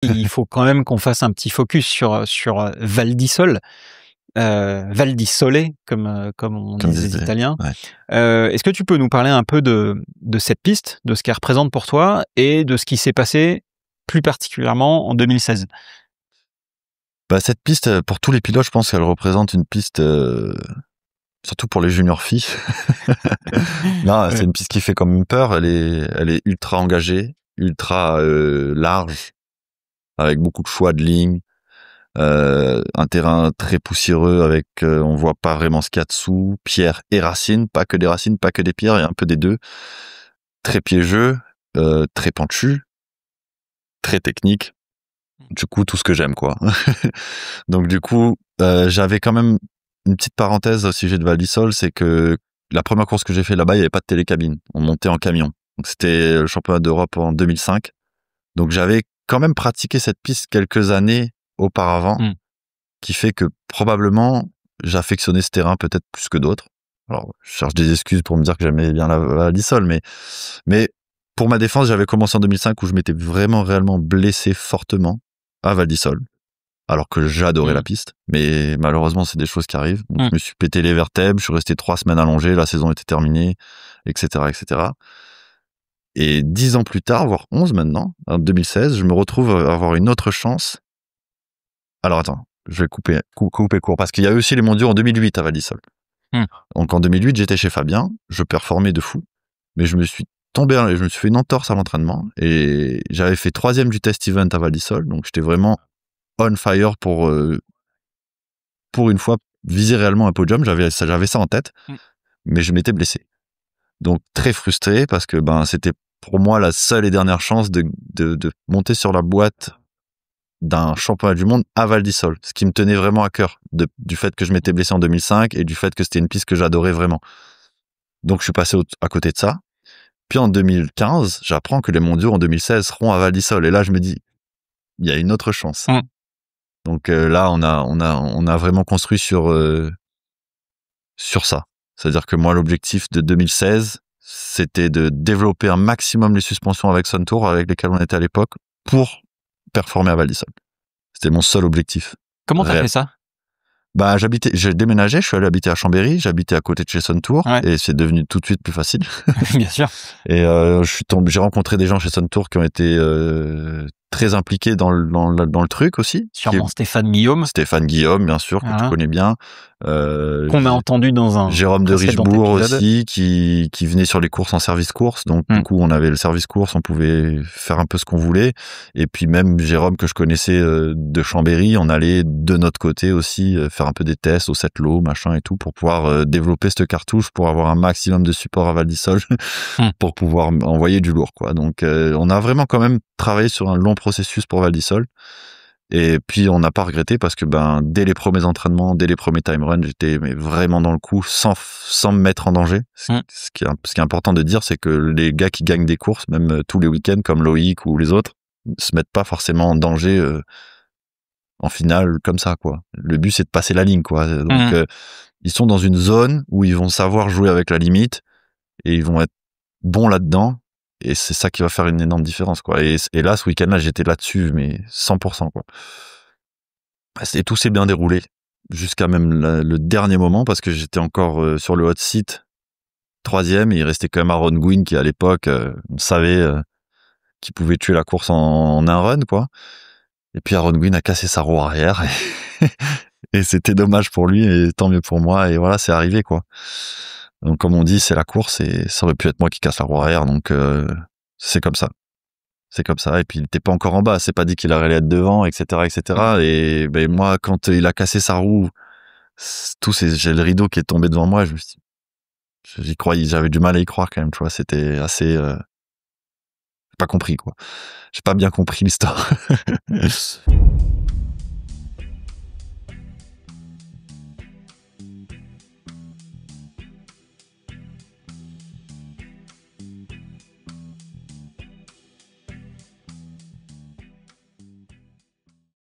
Il faut quand même qu'on fasse un petit focus sur Val di Sole, Val di Sole, comme on disait les Italiens. Ouais. Est-ce que tu peux nous parler un peu de cette piste, de ce qu'elle représente pour toi et de ce qui s'est passé plus particulièrement en 2016? Cette piste, pour tous les pilotes, je pense qu'elle représente une piste, surtout pour les juniors filles. Non, c'est une piste qui fait quand même peur. Elle est ultra engagée, ultra large, avec beaucoup de choix de lignes. Un terrain très poussiéreux avec, on voit pas vraiment ce qu'il y a dessous, pierres et racines, pas que des racines, pas que des pierres, il y a un peu des deux. Très piégeux, très pentu, très technique. Du coup, tout ce que j'aime, quoi. Donc du coup, j'avais quand même une petite parenthèse au sujet de Val di Sole, c'est que la première course que j'ai fait là-bas, il n'y avait pas de télécabine. On montait en camion. Donc c'était le championnat d'Europe en 2005. Donc j'avais quand même pratiqué cette piste quelques années auparavant, qui fait que probablement j'affectionnais ce terrain peut-être plus que d'autres. Alors, je cherche des excuses pour me dire que j'aimais bien la Val di Sole, mais pour ma défense, j'avais commencé en 2005 où je m'étais vraiment réellement blessé fortement à Val di Sole, alors que j'adorais la piste, mais malheureusement c'est des choses qui arrivent. Donc, je me suis pété les vertèbres, je suis resté 3 semaines allongé, la saison était terminée, etc., etc. Et 10 ans plus tard, voire 11 maintenant, en 2016, je me retrouve à avoir une autre chance. Alors attends, je vais couper court, parce qu'il y a eu aussi les mondiaux en 2008 à Val di Sole. Donc en 2008, j'étais chez Fabien, je performais de fou, mais je me suis fait une entorse à l'entraînement, et j'avais fait 3e du test event à Val di Sole, donc j'étais vraiment on fire pour une fois viser réellement un podium. J'avais ça en tête, mais je m'étais blessé. Donc très frustré, parce que c'était pour moi la seule et dernière chance de monter sur la boîte d'un championnat du monde à Val di Sole, ce qui me tenait vraiment à cœur, du fait que je m'étais blessé en 2005 et du fait que c'était une piste que j'adorais vraiment. Donc je suis passé à côté de ça. Puis en 2015, j'apprends que les mondiaux en 2016 seront à Val di Sole, et là je me dis, il y a une autre chance. Donc là, on a vraiment construit sur ça. C'est-à-dire que moi, l'objectif de 2016, c'était de développer un maximum les suspensions avec Suntour, avec lesquelles on était à l'époque, pour performer à Val di Sole. C'était mon seul objectif. Comment t'as fait ça? J'ai déménagé, je suis allé habiter à Chambéry, j'habitais à côté de chez Suntour, et c'est devenu tout de suite plus facile. Bien sûr. Et j'ai rencontré des gens chez Suntour qui ont été très impliqués dans le truc aussi. Sûrement Stéphane Guillaume. Stéphane Guillaume, bien sûr, que tu connais bien. Qu'on a entendu dans un Jérôme de Richebourg aussi, qui venait sur les courses en service course. Donc, du coup, on avait le service course, on pouvait faire un peu ce qu'on voulait. Et puis, même Jérôme, que je connaissais de Chambéry, on allait de notre côté aussi faire un peu des tests au Sept-Lots, machin et tout, pour pouvoir développer cette cartouche, pour avoir un maximum de support à Val di Sole, pour pouvoir envoyer du lourd, quoi. Donc, on a vraiment quand même travaillé sur un long processus pour Val di Sole. Et puis on n'a pas regretté, parce que dès les premiers entraînements, dès les premiers time runs, j'étais vraiment dans le coup, sans me mettre en danger. Ce qui est important de dire, c'est que les gars qui gagnent des courses, même tous les week-ends, comme Loïc ou les autres, se mettent pas forcément en danger en finale comme ça, quoi. Le but, c'est de passer la ligne, quoi. Donc ils sont dans une zone où ils vont savoir jouer avec la limite, et ils vont être bons là-dedans. Et c'est ça qui va faire une énorme différence, quoi. Et là, ce week-end-là, j'étais là-dessus, mais 100%, quoi. Et tout s'est bien déroulé, jusqu'à même le dernier moment, parce que j'étais encore sur le hot seat, 3e, et il restait quand même Aaron Gwin, qui à l'époque, on savait qu'il pouvait tuer la course en un run, quoi. Et puis Aaron Gwin a cassé sa roue arrière, et c'était dommage pour lui, et tant mieux pour moi, et voilà, c'est arrivé, quoi. Donc, comme on dit, c'est la course, et ça aurait pu être moi qui casse la roue arrière, donc c'est comme ça. C'est comme ça, et puis il n'était pas encore en bas, c'est pas dit qu'il allait être devant, etc., etc. Et moi, quand il a cassé sa roue, j'ai le rideau qui est tombé devant moi, j'y croyais, j'avais du mal à y croire quand même, tu vois, c'était assez... j'ai pas compris, quoi. J'ai pas bien compris l'histoire.